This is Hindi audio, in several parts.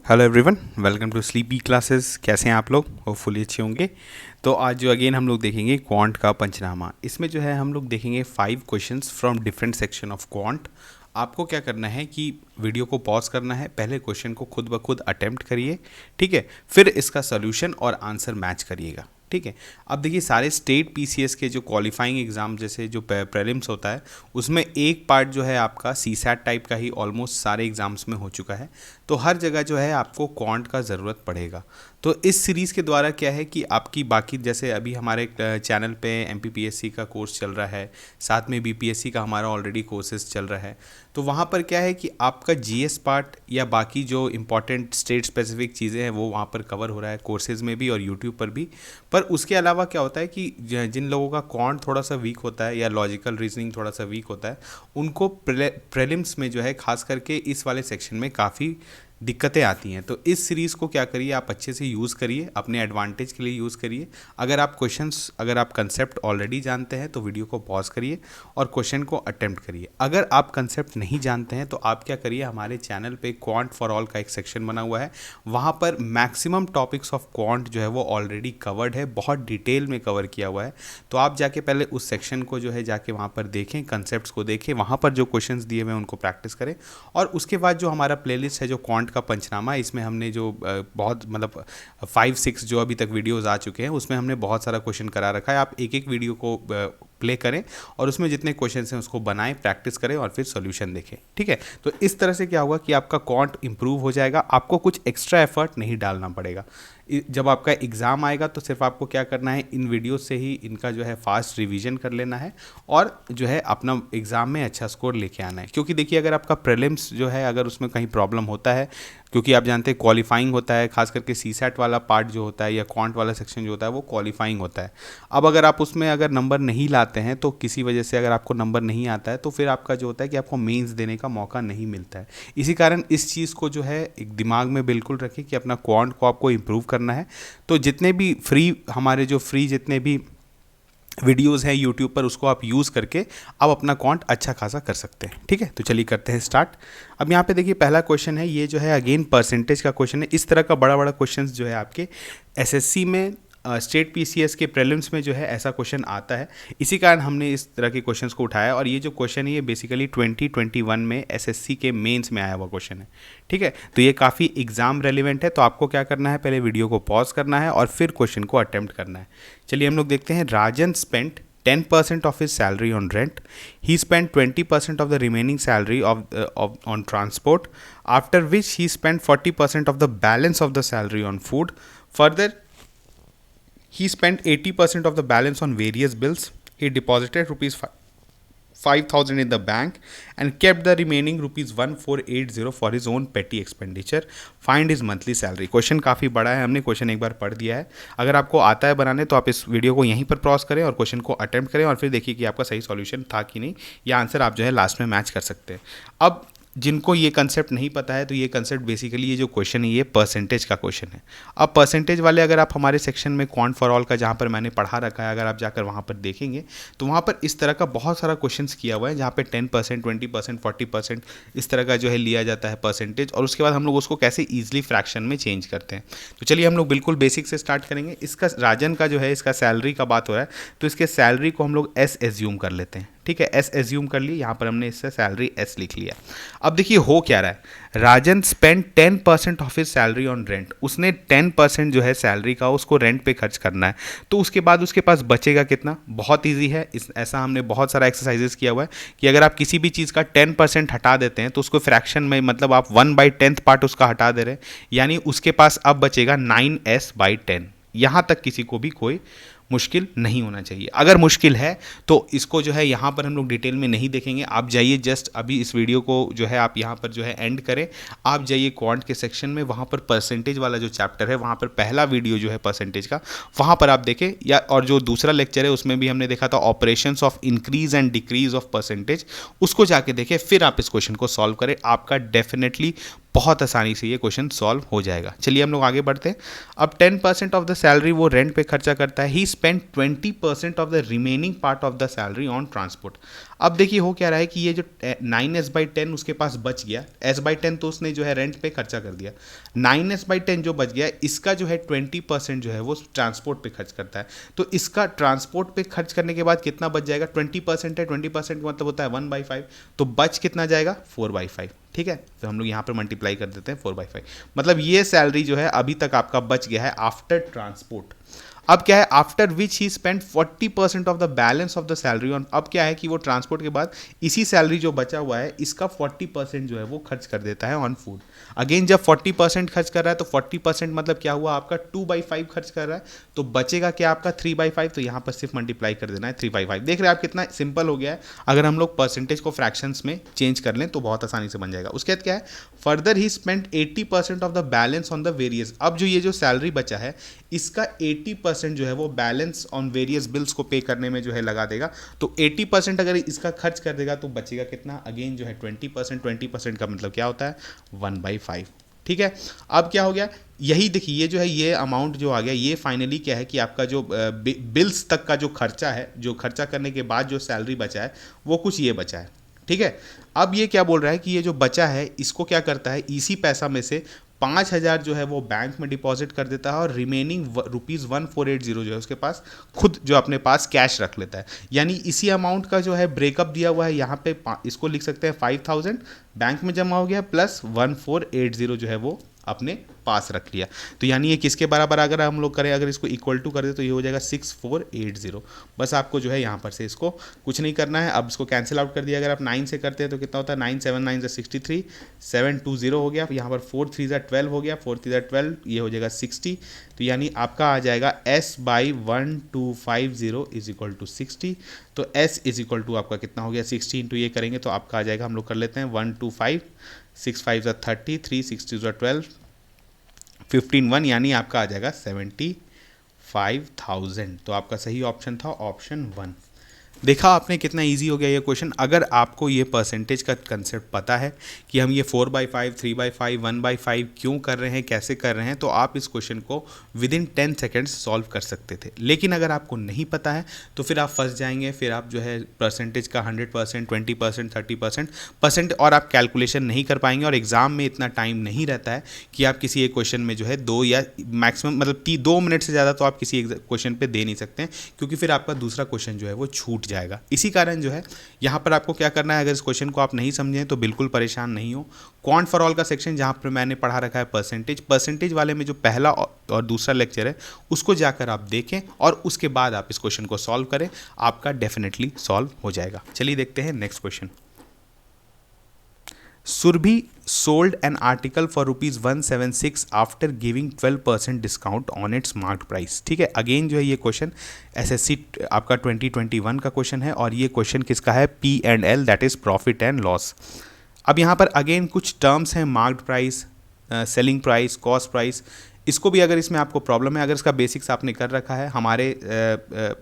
Hello everyone, welcome to sleepy classes. कैसे हैं आप लोग? होपफुली अच्छे होंगे। तो आज जो अगेन हम लोग देखेंगे क्वांट का पंचनामा। इसमें जो है हम लोग देखेंगे 5 questions from different section of quant. आपको क्या करना है कि वीडियो को पॉज करना है, पहले क्वेश्चन को खुद ब खुद अटेम्प्ट करिए, ठीक है, फिर इसका सोल्यूशन और आंसर मैच करिएगा, ठीक है। अब देखिए, सारे स्टेट पीसीएस के जो क्वालिफाइंग एग्जाम जैसे जो प्रीलिम्स होता है उसमें एक पार्ट जो है आपका सीसैट टाइप का ही ऑलमोस्ट सारे एग्जाम्स में हो चुका है। तो हर जगह जो है आपको क्वांट का ज़रूरत पड़ेगा। तो इस सीरीज़ के द्वारा क्या है कि आपकी बाकी जैसे अभी हमारे चैनल पे एमपीपीएससी का कोर्स चल रहा है, साथ में बीपीएससी का हमारा ऑलरेडी कोर्सेज चल रहा है। तो वहाँ पर क्या है कि आपका जीएस पार्ट या बाकी जो इंपॉर्टेंट स्टेट स्पेसिफिक चीज़ें हैं वो वहाँ पर कवर हो रहा है कोर्सेज में भी और यूट्यूब पर भी। पर उसके अलावा क्या होता है कि जिन लोगों का क्वांट थोड़ा सा वीक होता है या लॉजिकल रीजनिंग थोड़ा सा वीक होता है, उनको प्रीलिम्स में जो है खास करके इस वाले सेक्शन में काफ़ी दिक्कतें आती हैं। तो इस सीरीज़ को क्या करिए, आप अच्छे से यूज़ करिए, अपने एडवांटेज के लिए यूज़ करिए। अगर आप कंसेप्ट ऑलरेडी जानते हैं तो वीडियो को पॉज करिए और क्वेश्चन को अटेम्प्ट करिए। अगर आप कंसेप्ट नहीं जानते हैं तो आप क्या करिए, हमारे चैनल पे क्वांट फॉर ऑल का एक सेक्शन बना हुआ है, वहाँ पर मैक्सिमम टॉपिक्स ऑफ क्वांट जो है वो ऑलरेडी कवर्ड है, बहुत डिटेल में कवर किया हुआ है। तो आप जाके पहले उस सेक्शन को जो है जाके वहाँ पर देखें, कंसेप्ट को देखें, वहाँ पर जो क्वेश्चन दिए हुए हैं उनको प्रैक्टिस करें। और उसके बाद जो हमारा प्लेलिस्ट है जो क्वांट का पंचनामा, इसमें हमने जो बहुत मतलब 5-6 जो अभी तक वीडियोस आ चुके हैं उसमें हमने बहुत सारा क्वेश्चन करा रखा है। आप एक एक वीडियो को प्ले करें और उसमें जितने क्वेश्चन हैं उसको बनाएं, प्रैक्टिस करें और फिर सॉल्यूशन देखें, ठीक है। तो इस तरह से क्या होगा कि आपका क्वांट इंप्रूव हो जाएगा, आपको कुछ एक्स्ट्रा एफर्ट नहीं डालना पड़ेगा। जब आपका एग्ज़ाम आएगा तो सिर्फ आपको क्या करना है, इन वीडियो से ही इनका जो है फास्ट रिवीजन कर लेना है और जो है अपना एग्ज़ाम में अच्छा स्कोर लेके आना है। क्योंकि देखिए, अगर आपका प्रीलिम्स जो है अगर उसमें कहीं प्रॉब्लम होता है, क्योंकि आप जानते हैं क्वालिफाइंग होता है, खास करके सीसैट वाला पार्ट जो होता है या क्वांट वाला सेक्शन जो होता है वो क्वालिफाइंग होता है। अब अगर आप उसमें अगर नंबर नहीं लाते हैं तो किसी वजह से अगर आपको नंबर नहीं आता है तो फिर आपका जो होता है कि आपको मेंस देने का मौका नहीं मिलता है। इसी कारण इस चीज़ को जो है एक दिमाग में बिल्कुल रखें कि अपना क्वांट को आपको इम्प्रूव करना है। तो जितने भी फ्री जितने भी वीडियोस हैं यूट्यूब पर, उसको आप यूज़ करके आप अपना क्वांट अच्छा खासा कर सकते हैं, ठीक है। तो चलिए करते हैं स्टार्ट। अब यहाँ पे देखिए, पहला क्वेश्चन है, ये जो है अगेन परसेंटेज का क्वेश्चन है। इस तरह का बड़ा बड़ा क्वेश्चन जो है आपके एसएससी में, स्टेट पीसीएस के प्रीलिम्स में जो है ऐसा क्वेश्चन आता है। इसी कारण हमने इस तरह के क्वेश्चंस को उठाया और ये जो क्वेश्चन है ये बेसिकली 2021 में एसएससी के मेंस में आया हुआ क्वेश्चन है, ठीक है। तो ये काफ़ी एग्जाम रेलिवेंट है। तो आपको क्या करना है, पहले वीडियो को पॉज करना है और फिर क्वेश्चन को अटेम्प्ट करना है। चलिए हम लोग देखते हैं। राजन spent 10% of his salary on rent. He spent 20% of the remaining salary on transport, after which he spent 40% of the balance of the salary on food. Further, he spent 80% of the balance on various bills. He deposited rupees 5,000 in the bank and kept the remaining rupees 1480 for his own petty expenditure. Find his monthly salary. Question काफ़ी बड़ा है, हमने क्वेश्चन एक बार पढ़ दिया है। अगर आपको आता है बनाने तो आप इस वीडियो को यहीं पर पॉज करें और क्वेश्चन को अटेम्प्ट करें और फिर देखिए कि आपका सही सॉल्यूशन था कि नहीं, या आंसर आप जो है लास्ट में मैच कर सकते हैं। अब जिनको ये कंसेप्ट नहीं पता है तो ये कंसेप्ट बेसिकली ये जो क्वेश्चन है ये परसेंटेज का क्वेश्चन है। अब परसेंटेज वाले अगर आप हमारे सेक्शन में क्वांट फॉर ऑल का जहाँ पर मैंने पढ़ा रखा है, अगर आप जाकर वहाँ पर देखेंगे तो वहाँ पर इस तरह का बहुत सारा क्वेश्चंस किया हुआ है जहाँ पे 10%, 20%, 40% इस तरह का जो है लिया जाता है परसेंटेज, और उसके बाद हम लोग उसको कैसे ईजिली फ्रैक्शन में चेंज करते हैं। तो चलिए हम लोग बिल्कुल बेसिक से स्टार्ट करेंगे। इसका राजन का जो है इसका सैलरी का बात हो रहा है तो इसके सैलरी को हम लोग एस एज्यूम कर लेते हैं, ठीक है। एस एज्यूम कर लिए, यहाँ पर हमने इससे सैलरी एस लिख लिया। अब देखिए हो क्या रहा है, Rajan spend 10% of his salary on rent. उसने 10% जो है सैलरी का उसको रेंट पे खर्च करना है। तो उसके बाद उसके पास बचेगा कितना? बहुत ईजी है, ऐसा हमने बहुत सारा एक्सरसाइजेस किया हुआ है कि अगर आप किसी भी चीज़ का 10% हटा देते हैं तो उसको फ्रैक्शन में मतलब आप 1/10 पार्ट उसका हटा दे रहे हैं, यानी उसके पास अब बचेगा 9s/10। यहाँ तक किसी को भी कोई मुश्किल नहीं होना चाहिए। अगर मुश्किल है तो इसको जो है यहाँ पर हम लोग डिटेल में नहीं देखेंगे। आप जाइए, जस्ट अभी इस वीडियो को जो है आप यहाँ पर जो है एंड करें, आप जाइए क्वांट के सेक्शन में, वहाँ पर परसेंटेज वाला जो चैप्टर है वहाँ पर पहला वीडियो जो है परसेंटेज का वहाँ पर आप देखें, या और जो दूसरा लेक्चर है उसमें भी हमने देखा था operations of increase and decrease of percentage, उसको जाके देखें, फिर आप इस क्वेश्चन को सॉल्व करें। आपका डेफिनेटली बहुत आसानी से ये क्वेश्चन सॉल्व हो जाएगा। चलिए हम लोग आगे बढ़ते हैं। अब 10% ऑफ द सैलरी वो रेंट पे खर्चा करता है। He spend 20% of the remaining part of the salary on transport. अब देखिए हो क्या रहा है कि ये जो 9s/10 उसके पास बच गया, s/10 तो उसने जो है रेंट पे खर्चा कर दिया, 9s/10 जो बच गया इसका जो है 20% जो है वो ट्रांसपोर्ट पे खर्च करता है। तो इसका ट्रांसपोर्ट पे खर्च करने के बाद कितना बच जाएगा, 20% है, 20% का मतलब होता है 1/5, तो बच कितना जाएगा 4/5। ठीक है, तो हम लोग यहाँ पर मल्टीप्लाई कर देते हैं 4/5, मतलब ये सैलरी जो है अभी तक आपका बच गया है आफ्टर ट्रांसपोर्ट। अब क्या है, after which he spend 40% of the balance of the salary on. अब क्या है कि वो ट्रांसपोर्ट के बाद इसी सैलरी जो बचा हुआ है इसका 40% जो है वो खर्च कर देता है ऑन फूड। अगेन जब 40% खर्च कर रहा है तो 40% मतलब क्या हुआ आपका 2/5 खर्च कर रहा है, तो बचेगा क्या आपका 3/5। तो यहाँ पर सिर्फ मल्टीप्लाई कर देना है 3/5। देख रहे हैं आप कितना सिंपल हो गया है। अगर हम लोग परसेंटेज को फ्रैक्शंस में चेंज कर लें तो बहुत आसानी से बन जाएगा। उसके बाद क्या है, further he spend 80% of the balance on the various. अब जो ये जो सैलरी बचा है इसका 80% जो है वो बैलेंस ऑन वेरियस बिल्स को पे करने में जो है लगा देगा। तो 80% अगर इसका खर्च कर देगा तो बचेगा कितना, अगेन जो है 20%। 20% का मतलब क्या होता है 1/5। ठीक है, अब क्या हो गया, यही देखिए ये जो है ये अमाउंट जो आ गया ये फाइनली क्या है कि आपका जो बिल्स तक का जो खर्चा है, जो खर्चा करने के बाद जो सैलरी बचा है वो कुछ ये बचा है। ठीक है, अब ये क्या बोल रहा है कि ये जो बचा है इसको क्या करता है, इसी पैसा में से 5,000 जो है वो बैंक में डिपॉजिट कर देता है और रिमेनिंग ₹1480 जो है उसके पास खुद जो अपने पास कैश रख लेता है। यानी इसी अमाउंट का जो है ब्रेकअप दिया हुआ है यहाँ पे, इसको लिख सकते हैं 5,000 बैंक में जमा हो गया प्लस 1480 जो है वो अपने पास रख लिया। तो यानी ये किसके बराबर अगर हम लोग करें, अगर इसको इक्वल टू कर दे तो ये हो जाएगा 6480। बस आपको जो है यहाँ पर से इसको कुछ नहीं करना है। अब इसको कैंसिल आउट कर दिया, अगर आप 9 से करते हैं तो कितना होता है, 9 7 9 63, 720 हो गया, यहाँ पर 4 3 12 हो गया, 4 3 12, ये हो जाएगा 60। तो यानी आपका आ जाएगा S/1250 इज इक्वल टू 60। तो S इज इक्वल टू आपका कितना हो गया 60 इंटू ये करेंगे तो आपका आ जाएगा, हम लोग कर लेते हैं 125, 6 5 30, 3 6 12, 15 यानी आपका आ जाएगा 75,000। तो आपका सही ऑप्शन था ऑप्शन 1। देखा आपने कितना इजी हो गया ये क्वेश्चन। अगर आपको ये परसेंटेज का कंसेप्ट पता है कि हम ये 4/5, 3/5, 1/5 क्यों कर रहे हैं, कैसे कर रहे हैं, तो आप इस क्वेश्चन को विदिन 10 सेकेंड्स सॉल्व कर सकते थे। लेकिन अगर आपको नहीं पता है तो फिर आप फंस जाएंगे, फिर आप जो है परसेंटेज का 100%, 20%, 30% और आप कैलकुलेशन नहीं कर पाएंगे। और एग्ज़ाम में इतना टाइम नहीं रहता है कि आप किसी एक क्वेश्चन में जो है 2 या मैक्सिमम मतलब 2 मिनट से ज़्यादा तो आप किसी एक क्वेश्चन पे दे नहीं सकते हैं, क्योंकि फिर आपका दूसरा क्वेश्चन जो है वो छूट जाएगा। इसी कारण जो है यहाँ पर आपको क्या करना है, अगर इस क्वेश्चन को आप नहीं समझें तो बिल्कुल परेशान नहीं हो। क्वांट फॉर ऑल का सेक्शन जहाँ पर मैंने पढ़ा रखा है परसेंटेज वाले में जो पहला और दूसरा लेक्चर है उसको जाकर आप देखें और उसके बाद आप इस क्वेश्चन को सॉल्व करें, आपका डेफिनेटली सॉल्व हो जाएगा। चलिए देखते हैं next question. Surbhi sold an article for ₹176 after giving 12% discount on its marked price। ठीक है, अगेन जो है ये क्वेश्चन एसएससी आपका 2021 का क्वेश्चन है और ये क्वेश्चन किसका है, P&L, that is profit and loss. अब यहाँ पर अगेन कुछ टर्म्स हैं, marked price, selling price, cost price. इसको भी अगर इसमें आपको प्रॉब्लम है, अगर इसका बेसिक्स आपने कर रखा है, हमारे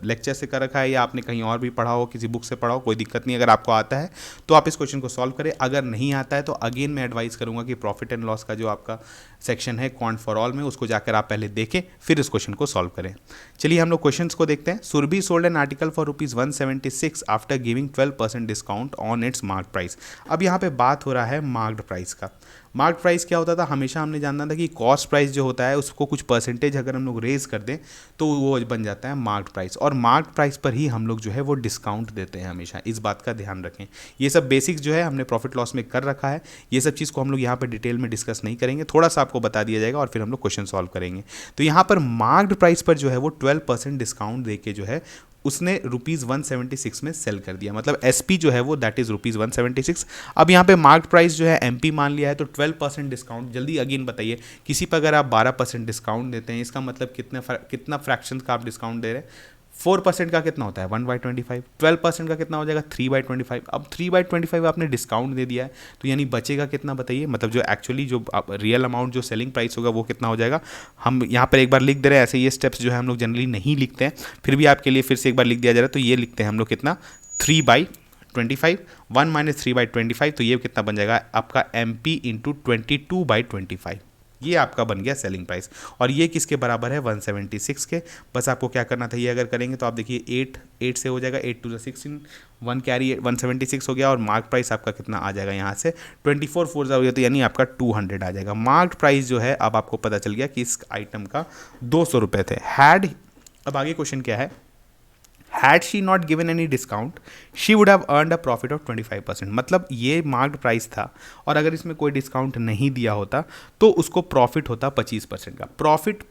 लेक्चर से कर रखा है या आपने कहीं और भी पढ़ा हो, किसी बुक से पढ़ा हो, कोई दिक्कत नहीं। अगर आपको आता है तो आप इस क्वेश्चन को सॉल्व करें। अगर नहीं आता है तो अगेन मैं एडवाइस करूंगा कि प्रॉफिट एंड लॉस का जो आपका सेक्शन है क्वांट फॉर ऑल में, उसको जाकर आप पहले देखें फिर इस क्वेश्चन को सॉल्व करें। चलिए हम लोग क्वेश्चन को देखते हैं। Surabhi sold an article for ₹176 after giving 12% discount on its marked price. अब यहाँ पे बात हो रहा है मार्क्ड प्राइस का। मार्क प्राइस क्या होता था, हमेशा हमने जानना था कि कॉस्ट प्राइस जो होता है उसको कुछ परसेंटेज अगर हम लोग रेज कर दें तो वो बन जाता है मार्क प्राइस, और मार्क प्राइस पर ही हम लोग जो है वो डिस्काउंट देते हैं हमेशा। इस बात का ध्यान रखें। ये सब बेसिक्स जो है हमने प्रॉफिट लॉस में कर रखा है, ये सब चीज़ को हम लोग यहाँ पर डिटेल में डिस्कस नहीं करेंगे, थोड़ा सा आपको बता दिया जाएगा और फिर हम लोग क्वेश्चन सॉल्व करेंगे। तो यहाँ पर मार्क्ड प्राइस पर जो है वो 12% डिस्काउंट दे के जो है उसने ₹176 में सेल कर दिया, मतलब एसपी जो है वो दैट इज़ ₹176। अब यहाँ पे मार्क्ड प्राइस जो है एमपी मान लिया है, तो 12% डिस्काउंट। जल्दी अगेन बताइए, किसी पर अगर आप 12% डिस्काउंट देते हैं इसका मतलब कितना फ्रैक्शन का आप डिस्काउंट दे रहे हैं। 4% का कितना होता है 1/25, 12% का कितना हो जाएगा 3/25। अब 3/25 आपने डिस्काउंट दे दिया है तो यानी बचेगा कितना बताइए, मतलब जो एक्चुअली जो रियल अमाउंट जो सेलिंग प्राइस होगा वो कितना हो जाएगा। हम यहाँ पर एक बार लिख दे रहे हैं, ऐसे ये स्टेप्स जो है हम लोग जनरली नहीं लिखते हैं, फिर भी आपके लिए फिर से एक बार लिख दिया जा रहा है। तो ये लिखते हैं हम लोग कितना 3/25। 25, 1 माइनस 3/25, तो ये कितना बन जाएगा आपका MP इंटू 22/25, ये आपका बन गया सेलिंग प्राइस। और ये किसके बराबर है 176 के। बस आपको क्या करना था, ये अगर करेंगे तो आप देखिए 8 से हो जाएगा, 8 टू 16, 1 कैरी 176 हो गया, और मार्क प्राइस आपका कितना आ जाएगा यहाँ से 24/4 हो गया, तो यानी आपका 200 आ जाएगा। मार्क प्राइस जो है अब आपको पता चल गया कि इस आइटम का 200 रुपये थे। अब आगे क्वेश्चन क्या है, Had she not given any discount, she would have earned a profit of 25%। मतलब ये मार्क्ड प्राइस था और अगर इसमें कोई डिस्काउंट नहीं दिया होता तो उसको प्रॉफिट होता 25% का। प्रॉफिट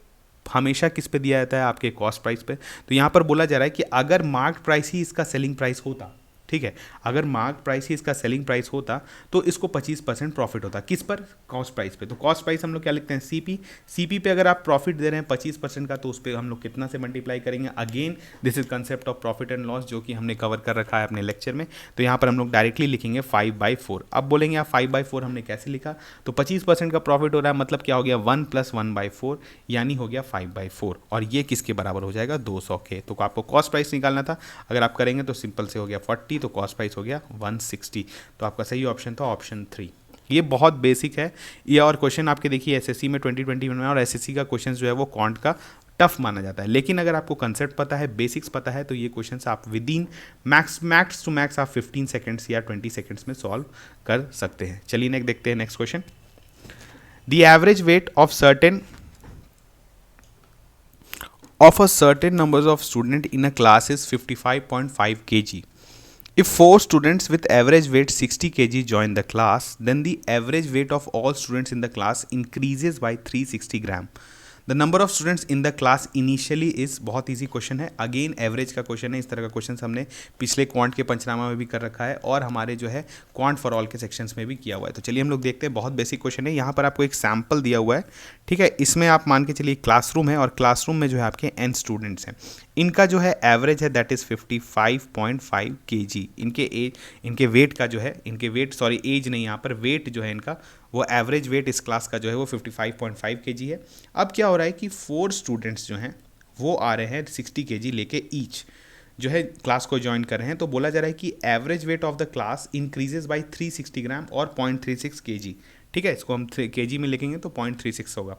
हमेशा किस पे दिया जाता है, आपके कॉस्ट प्राइस पे। तो यहाँ पर बोला जा रहा है कि अगर मार्क्ड प्राइस ही इसका सेलिंग प्राइस होता, ठीक है, अगर मार्क प्राइस ही इसका सेलिंग प्राइस होता तो इसको 25% प्रॉफिट होता। किस पर, कॉस्ट प्राइस पे। तो कॉस्ट प्राइस हम लोग क्या लिखते हैं, सीपी पे अगर आप प्रॉफिट दे रहे हैं 25% का, तो उस पर हम लोग कितना से मल्टीप्लाई करेंगे। Again this is concept of profit and loss जो कि हमने कवर कर रखा है अपने लेक्चर में। तो यहाँ पर हम लोग डायरेक्टली लिखेंगे 5/4। अब बोलेंगे आप 5/4 हमने कैसे लिखा, तो 25% का प्रॉफिट हो रहा है, मतलब क्या हो गया 1 + 1/4, यानी हो गया 5/4, और ये किसके बराबर हो जाएगा 200 के। तो आपको कॉस्ट प्राइस निकालना था, अगर आप करेंगे तो सिंपल से हो गया 40, तो कॉस्ट प्राइस हो गया 160। तो आपका सही ऑप्शन था ऑप्शन 3। ये बहुत बेसिक है ये, और क्वेश्चन आपके देखिए एसएससी में 2021 में, और एसएससी का क्वेश्चन जो है वो क्वांट का टफ माना जाता है। लेकिन अगर आपको कंसेप्ट पता है, बेसिक्स पता है, तो ये क्वेश्चन आप within max to max आप 15 सेकेंड्स या 20 सेकेंड्स में सॉल्व कर सकते हैं। चलिए नेक्स्ट देखते हैं next question. The average weight of a certain numbers of student in a class is 55.5 kg. If 4 students with average weight 60 kg join the class, then the average weight of all students in the class increases by 360 gram. The number of students in the class initially is, बहुत ईजी क्वेश्चन है, अगेन एवरेज का क्वेश्चन है। इस तरह का क्वेश्चन हमने पिछले क्वांट के पंचनामा में भी कर रखा है और हमारे जो है क्वांट फॉर ऑल के सेक्शंस में भी किया हुआ है। तो चलिए हम लोग देखते हैं, बहुत बेसिक क्वेश्चन है। यहाँ पर आपको एक सैम्पल दिया हुआ है, ठीक है, इसमें आप मान के चलिए क्लासरूम है और क्लासरूम में जो है आपके n स्टूडेंट्स हैं, इनका जो है एवरेज है दैट इज़ 55.5 kg। इनके वेट का जो है, इनके वेट सॉरी एज नहीं, यहाँ पर वेट जो है इनका, वो एवरेज वेट इस क्लास का जो है वो 55.5 kg है। अब क्या हो रहा है कि 4 स्टूडेंट्स जो हैं वो आ रहे हैं 60 kg लेके ईच, जो है क्लास को ज्वाइन कर रहे हैं। तो बोला जा रहा है कि average weight of the class increases by 360 ग्राम और 0.36 kg, ठीक है, इसको हम kg में लिखेंगे तो 0.36 होगा।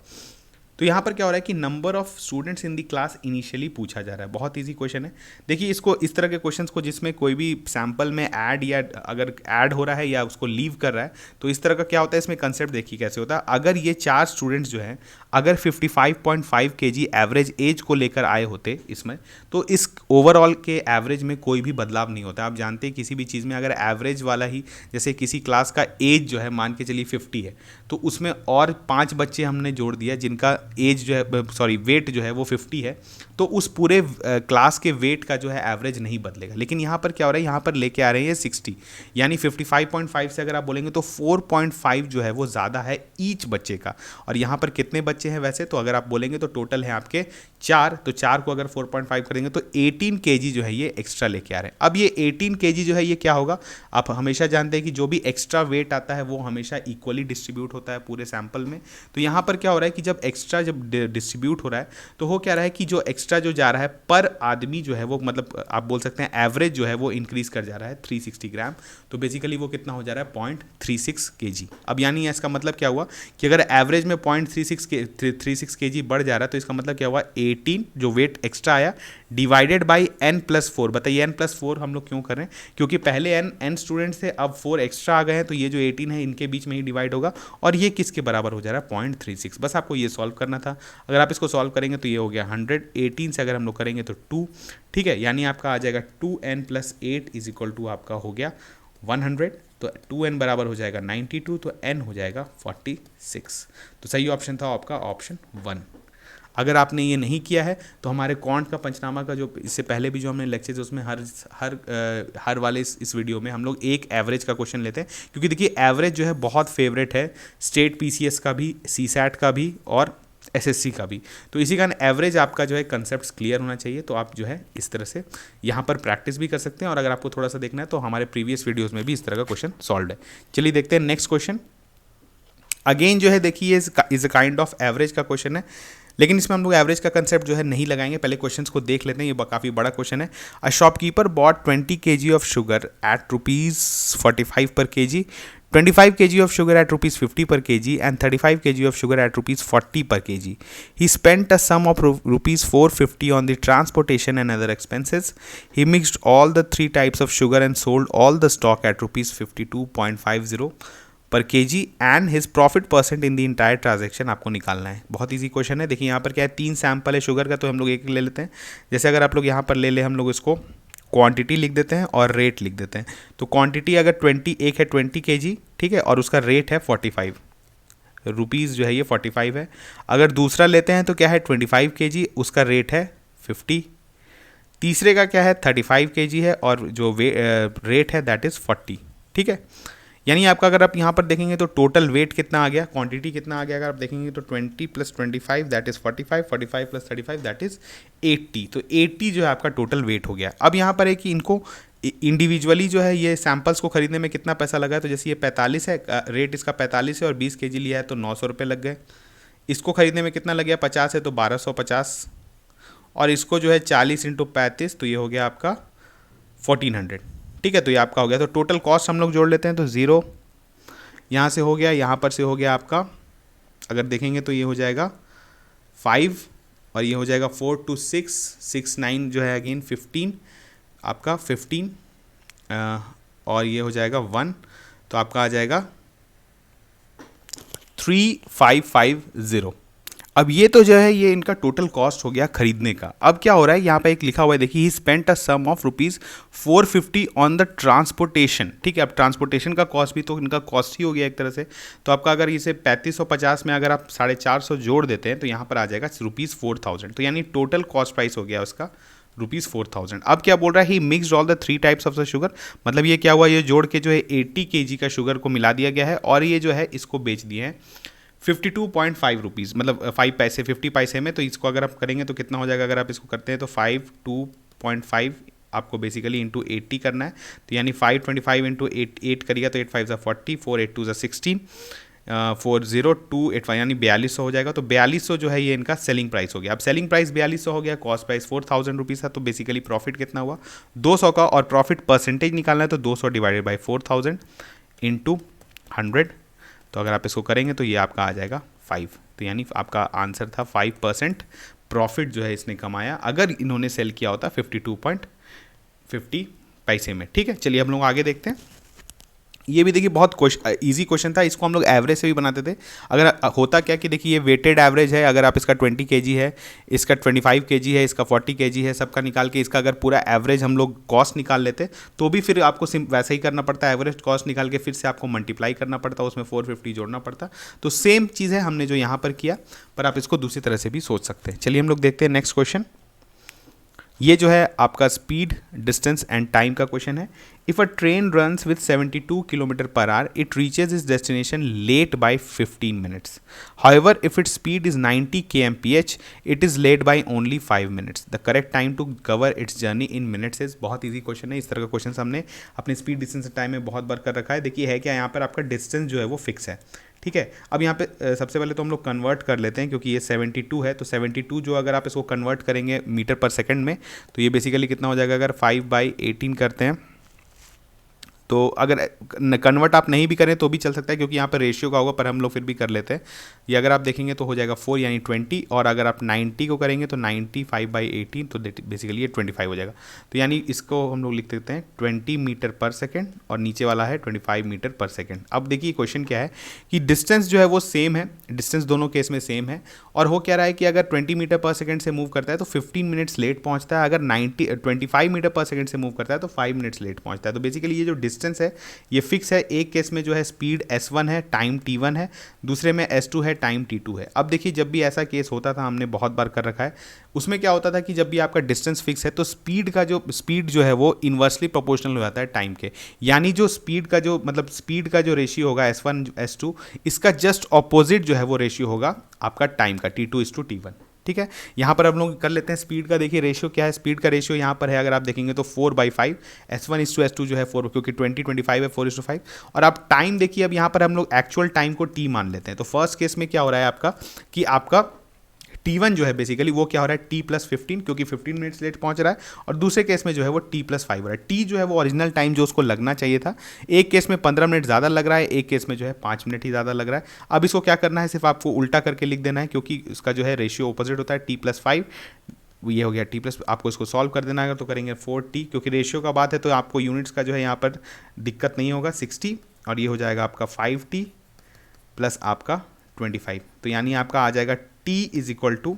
तो यहाँ पर क्या हो रहा है कि number of students in the class initially पूछा जा रहा है। बहुत इजी क्वेश्चन है। देखिए इसको, इस तरह के क्वेश्चंस को जिसमें कोई भी सैंपल में ऐड या अगर ऐड हो रहा है या उसको लीव कर रहा है, तो इस तरह का क्या होता है, इसमें कंसेप्ट देखिए कैसे होता है। अगर ये 4 स्टूडेंट्स जो हैं अगर 55.5 kg एवरेज एज को लेकर आए होते इसमें, तो इस ओवरऑल के एवरेज में कोई भी बदलाव नहीं होता। आप जानते हैं किसी भी चीज़ में अगर एवरेज वाला ही, जैसे किसी क्लास का एज जो है मान के चलिए 50 है, तो उसमें और 5 बच्चे हमने जोड़ दिया जिनका एज जो है सॉरी वेट जो है वो 50 है, तो उस पूरे क्लास के वेट का जो है एवरेज नहीं बदलेगा। लेकिन यहाँ पर क्या हो रहा है, यहाँ पर लेके आ रहे हैं 60, यानी 55.5 से अगर आप बोलेंगे तो 4.5 जो है वो ज़्यादा है ईच बच्चे का। और यहाँ पर कितने बच्चे हैं वैसे, तो अगर आप बोलेंगे तो टोटल है आपके 4, तो 4 को अगर 4.5 करेंगे तो 18 kg जो है ये एक्स्ट्रा लेके आ रहे हैं। अब ये 18 kg जो है ये क्या होगा, आप हमेशा जानते हैं कि जो भी एक्स्ट्रा वेट आता है वो हमेशा इक्वली डिस्ट्रीब्यूट होता है पूरे सैंपल में। तो यहाँ पर क्या हो रहा है कि जब एक्स्ट्रा जब डिस्ट्रीब्यूट हो रहा है तो हो क्या रहा है कि जो एक्स्ट्रा जो जा रहा है पर आदमी जो है वो, मतलब आप बोल सकते हैं एवरेज जो है वो इंक्रीज कर जा रहा है 360 ग्राम। तो बेसिकली वो कितना हो जा रहा है 0.36 kg। अब यानी इसका मतलब क्या हुआ कि अगर एवरेज में 0.36 kg बढ़ जा रहा है तो इसका मतलब क्या हुआ 18 जो वेट एक्स्ट्रा आया डिवाइडेड बाई n+4। बताइए n+4 हम लोग क्यों कर रहे हैं, क्योंकि पहले n स्टूडेंट्स थे, अब 4 एक्स्ट्रा आ गए हैं, तो ये जो 18 है इनके बीच में ही डिवाइड होगा और ये किसके बराबर हो जा रहा है 0.36। बस आपको ये सॉल्व करना था। अगर आप इसको सॉल्व करेंगे तो ये हो गया 100, 18 से अगर हम लोग करेंगे तो 2, ठीक है, यानी आपका आ जाएगा 2n+8 इज इक्वल टू आपका हो गया 100। तो 2n बराबर हो जाएगा 92, तो n हो जाएगा 46। तो सही ऑप्शन था आपका ऑप्शन 1। अगर आपने ये नहीं किया है तो हमारे क्वांट का पंचनामा का जो इससे पहले भी जो हमने लेक्चर उसमें हर वाले इस वीडियो में हम लोग एक एवरेज का क्वेश्चन लेते हैं, क्योंकि देखिए एवरेज जो है बहुत फेवरेट है स्टेट पीसीएस का भी, सीसैट का भी और एसएससी का भी। तो इसी कारण एवरेज आपका जो है कंसेप्ट क्लियर होना चाहिए। तो आप जो है इस तरह से यहाँ पर प्रैक्टिस भी कर सकते हैं, और अगर आपको थोड़ा सा देखना है तो हमारे प्रीवियस वीडियोज़ में भी इस तरह का क्वेश्चन सॉल्व है। चलिए देखते हैं नेक्स्ट क्वेश्चन। अगेन जो है देखिए is a kind of average का क्वेश्चन है। लेकिन इसमें हम लोग एवरेज का कंसेप्ट जो है नहीं लगाएंगे, पहले क्वेश्चंस को देख लेते हैं, ये काफ़ी बड़ा क्वेश्चन है। A shopkeeper bought 20 kg of sugar at ₹45 per kg, 25 kg of sugar at ₹50 per kg and 35 kg of sugar at ₹40 per kg. He spent a sum of ₹450 on the transportation and other expenses. He mixed all the three types of sugar and sold all the stock at ₹52.50 per kg and his profit percent in the entire transaction आपको निकालना है। बहुत इजी क्वेश्चन है। देखिए यहाँ पर क्या है, 3 सैंपल है शुगर का, तो हम लोग एक ले लेते हैं। जैसे अगर आप लोग यहाँ पर ले ले, हम लोग इसको क्वांटिटी लिख देते हैं और रेट लिख देते हैं। तो क्वांटिटी अगर 20 एक है 20 kg, ठीक है, और उसका रेट है 45 रुपीज़ जो है ये 45 है। अगर दूसरा लेते हैं तो क्या है 25 kg, उसका रेट है 50। तीसरे का क्या है 35 kg है और जो रेट है दैट इज़ 40, ठीक है। यानी आपका अगर आप यहाँ पर देखेंगे तो टोटल वेट कितना आ गया, क्वांटिटी कितना आ गया, अगर आप देखेंगे तो 20 + 25 दैट इज़ 45, 45 + 35 दैट इज़ 80। तो 80 जो है आपका टोटल वेट हो गया। अब यहाँ पर है कि इनको इंडिविजुअली जो है ये सैम्पल्स को खरीदने में कितना पैसा लगा है, तो जैसे ये 45 है, रेट इसका 45 है और 20 kg लिया है तो 900 रुपये लग गए। इसको खरीदने में कितना लग गया, 50 है तो 1250, और इसको जो है 40 × 35 तो ये हो गया आपका 1400, ठीक है। तो ये आपका हो गया। तो टोटल कॉस्ट हम लोग जोड़ लेते हैं, तो 0 यहाँ से हो गया, यहाँ पर से हो गया आपका, अगर देखेंगे तो ये हो जाएगा 5 और ये हो जाएगा 4 2 6 6 9 जो है अगेन 15 आपका 15 और ये हो जाएगा 1, तो आपका आ जाएगा 3550। अब ये तो जो है ये इनका टोटल कॉस्ट हो गया खरीदने का। अब क्या हो रहा है, यहाँ पे एक लिखा हुआ है, देखिए he spent a sum of ₹450 on the transportation, ठीक है। अब ट्रांसपोर्टेशन का कॉस्ट भी तो इनका कॉस्ट ही हो गया एक तरह से। तो आपका अगर इसे 3550 में अगर आप 450 जोड़ देते हैं तो यहाँ पर आ जाएगा ₹4000। तो यानी टोटल कॉस्ट प्राइस हो गया उसका ₹4000। अब क्या बोल रहा है, he mixed all the 3 types of the sugar, मतलब ये क्या हुआ, ये जोड़ के जो है 80 kg का शुगर को मिला दिया गया है और ये जो है इसको बेच दिए हैं 52.5 रुपीज़, मतलब 5 पैसे 50 पैसे में। तो इसको अगर आप करेंगे तो कितना हो जाएगा, अगर आप इसको करते हैं तो 52.5 आपको बेसिकली इंटू 80 करना है। तो यानी 525 इंटू 8 करिएगा तो 8 5 40, 4 8 2 16, 40285 यानी 4200 हो जाएगा। तो 4200 जो है ये इनका सेलिंग प्राइस हो गया। अब सेलिंग प्राइस 4200 हो गया, कॉस्ट प्राइस 4000 रुपीज़ था, तो बेसिकली प्रॉफिट कितना हुआ 200 का, और प्रॉफिट परसेंटेज निकालना है तो 200 डिवाइडेड बाई 4000 इंटू 100। तो अगर आप इसको करेंगे तो ये आपका आ जाएगा 5। तो यानी आपका आंसर था 5% प्रॉफिट जो है इसने कमाया अगर इन्होंने सेल किया होता 52.50 पैसे में, ठीक है। चलिए हम लोग आगे देखते हैं। ये भी देखिए बहुत इजी क्वेश्चन था, इसको हम लोग एवरेज से भी बनाते थे। अगर होता क्या कि देखिए ये वेटेड एवरेज है, अगर आप इसका 20 kg है, इसका 25 kg है, इसका 40 kg है, सबका निकाल के इसका अगर पूरा एवरेज हम लोग कॉस्ट निकाल लेते तो भी फिर आपको वैसे ही करना पड़ता है, एवरेज कॉस्ट निकाल के फिर से आपको मल्टीप्लाई करना पड़ता, उसमें 450 जोड़ना पड़ता। तो सेम चीज़ है हमने जो यहाँ पर किया, पर आप इसको दूसरी तरह से भी सोच सकते हैं। चलिए हम लोग देखते हैं नेक्स्ट क्वेश्चन। ये जो है आपका स्पीड, डिस्टेंस एंड टाइम का क्वेश्चन है। If a train runs with 72 km/h, it reaches is destination late by 15 minutes. However, if its speed is 90 kmph, it is late by only 5 minutes. The correct time to cover its journey in minutes is। बहुत ईजी क्वेश्चन है। इस तरह का क्वेश्चन हमने अपने स्पीड, डिस्टेंस, टाइम में बहुत बार कर रखा है। देखिए है क्या, यहाँ पर आपका डिस्टेंस जो है वो फिक्स है, ठीक है। अब यहाँ पे सबसे पहले तो हम लोग कन्वर्ट कर लेते हैं, क्योंकि ये 72 है, तो 72 जो अगर आप इसको कन्वर्ट करेंगे मीटर पर सेकंड में तो ये बेसिकली कितना हो जाएगा, अगर 5/18 करते हैं तो अगर कन्वर्ट आप नहीं भी करें तो भी चल सकता है, क्योंकि यहाँ पर रेशियो का होगा, पर हम लोग फिर भी कर लेते हैं। ये अगर आप देखेंगे तो हो जाएगा 4 यानी 20, और अगर आप 90 को करेंगे तो 95/18 तो बेसिकली ये 25 हो जाएगा। तो यानी इसको हम लोग लिख देते हैं 20 मीटर पर सेकेंड और नीचे वाला है 25 मीटर पर सेकेंड। अब देखिए क्वेश्चन क्या है कि डिस्टेंस जो है वो सेम है, डिस्टेंस दोनों केस में सेम है, और हो क्या रहा है कि अगर 20 मीटर पर सेकेंड से मूव करता है तो 15 मिनट्स लेट पहुँचता है, अगर 25 मीटर पर सेकेंड से मूव करता है तो 5 मिनट्स लेट पहुँचता है। तो बेसिकली ये जो डिस्टेंस है ये फिक्स है। एक केस में जो है स्पीड s1 है, टाइम t1 है, दूसरे में s2 है, टाइम t2 है। अब देखिए जब भी ऐसा केस होता था, हमने बहुत बार कर रखा है, उसमें क्या होता था कि जब भी आपका डिस्टेंस फिक्स है तो स्पीड जो है वो इन्वर्सली प्रोपोर्शनल हो जाता है टाइम के। यानी जो स्पीड का जो रेशियो होगा s1 s2, इसका जस्ट ऑपोजिट जो है वो रेशियो होगा आपका टाइम का, t2:t1, ठीक है। यहाँ पर हम लोग कर लेते हैं स्पीड का। देखिए रेशियो क्या है, स्पीड का रेशियो यहाँ पर है, अगर आप देखेंगे तो 4/5, s1:s2 जो है 4, क्योंकि 20-25 है 4:5। और आप टाइम देखिए, अब यहाँ पर हम लोग एक्चुअल टाइम को t मान लेते हैं। तो फर्स्ट केस में क्या हो रहा है आपका कि आपका T1 जो है बेसिकली वो क्या हो रहा है T+15, क्योंकि 15 मिनट्स लेट पहुंच रहा है, और दूसरे केस में जो है वो T+5 हो रहा है। T जो है वो ओरिजिनल टाइम जो उसको लगना चाहिए था, एक केस में 15 मिनट ज़्यादा लग रहा है, एक केस में जो है 5 मिनट ही ज़्यादा लग रहा है। अब इसको क्या करना है, सिर्फ आपको उल्टा करके लिख देना है, क्योंकि उसका जो है रेशियो ऑपोजिट होता है T+5, ये हो गया T+, आपको इसको सॉल्व कर देना है तो करेंगे 4T, क्योंकि रेशियो का बात है तो आपको यूनिट्स का जो है यहाँ पर दिक्कत नहीं होगा, 60, और ये हो जाएगा आपका 5T प्लस आपका 25, तो यानी आपका आ जाएगा T इज इक्वल टू,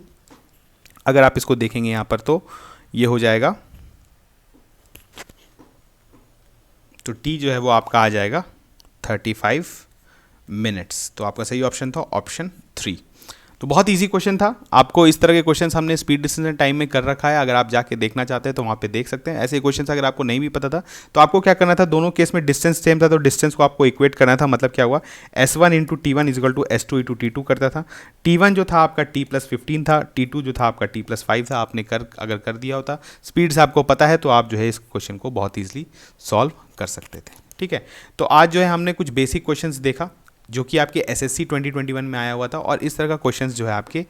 अगर आप इसको देखेंगे यहाँ पर तो ये हो जाएगा, तो T जो है वो आपका आ जाएगा 35 मिनट्स। तो आपका सही ऑप्शन था ऑप्शन 3। तो बहुत इजी क्वेश्चन था, आपको इस तरह के क्वेश्चंस हमने स्पीड डिस्टेंस टाइम में कर रखा है, अगर आप जाके देखना चाहते हैं तो वहाँ पे देख सकते हैं। ऐसे क्वेश्चंस अगर आपको नहीं भी पता था तो आपको क्या करना था, दोनों केस में डिस्टेंस सेम था तो डिस्टेंस को आपको इक्वेट करना था। मतलब क्या हुआ, S1 into T1 is equal to S2 into T2 करता था। T1 जो था आपका T+15 था, T2 जो था आपका T+5 था। आपने अगर कर दिया होता, स्पीड से आपको पता है तो आप जो है इस क्वेश्चन को बहुत ईजिली सॉल्व कर सकते थे। ठीक है, तो आज जो है हमने कुछ बेसिक क्वेश्चंस देखा जो कि आपके SSC 2021 में आया हुआ था, और इस तरह का क्वेश्चंस जो है आपके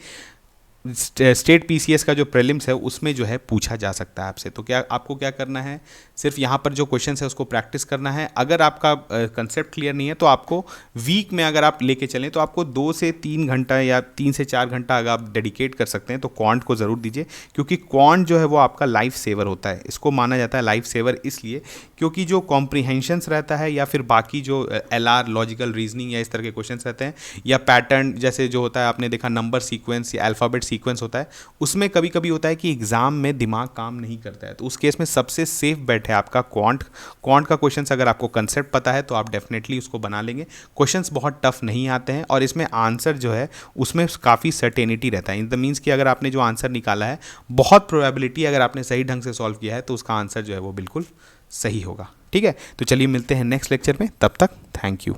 स्टेट PCS का जो प्रीलिम्स है उसमें जो है पूछा जा सकता है आपसे। तो क्या आपको क्या करना है, सिर्फ यहाँ पर जो क्वेश्चंस है उसको प्रैक्टिस करना है। अगर आपका कंसेप्ट क्लियर नहीं है तो आपको वीक में अगर आप लेके चलें तो आपको 2 से 3 घंटा या 3 से 4 घंटा अगर आप डेडिकेट कर सकते हैं तो क्वांट को ज़रूर दीजिए, क्योंकि क्वांट जो है वो आपका लाइफ सेवर होता है। इसको माना जाता है लाइफ सेवर इसलिए क्योंकि जो कॉम्प्रीहेंशंस रहता है या फिर बाकी जो LR लॉजिकल रीजनिंग या इस तरह के क्वेश्चंस रहते हैं, या पैटर्न जैसे जो होता है आपने देखा नंबर सीक्वेंस या अल्फ़ाबेट सीक्वेंस होता है, उसमें कभी कभी होता है कि एग्जाम में दिमाग काम नहीं करता है, तो उस केस में सबसे सेफ बेट है आपका क्वांट। क्वांट का क्वेश्चंस अगर आपको कंसेप्ट पता है तो आप डेफिनेटली उसको बना लेंगे। क्वेश्चंस बहुत टफ नहीं आते हैं और इसमें आंसर जो है उसमें काफ़ी सर्टेनिटी रहता है। इन द मीन्स कि अगर आपने जो आंसर निकाला है बहुत प्रोबेबिलिटी, अगर आपने सही ढंग से सॉल्व किया है तो उसका आंसर जो है वो बिल्कुल सही होगा। ठीक है, तो चलिए मिलते हैं नेक्स्ट लेक्चर में, तब तक थैंक यू।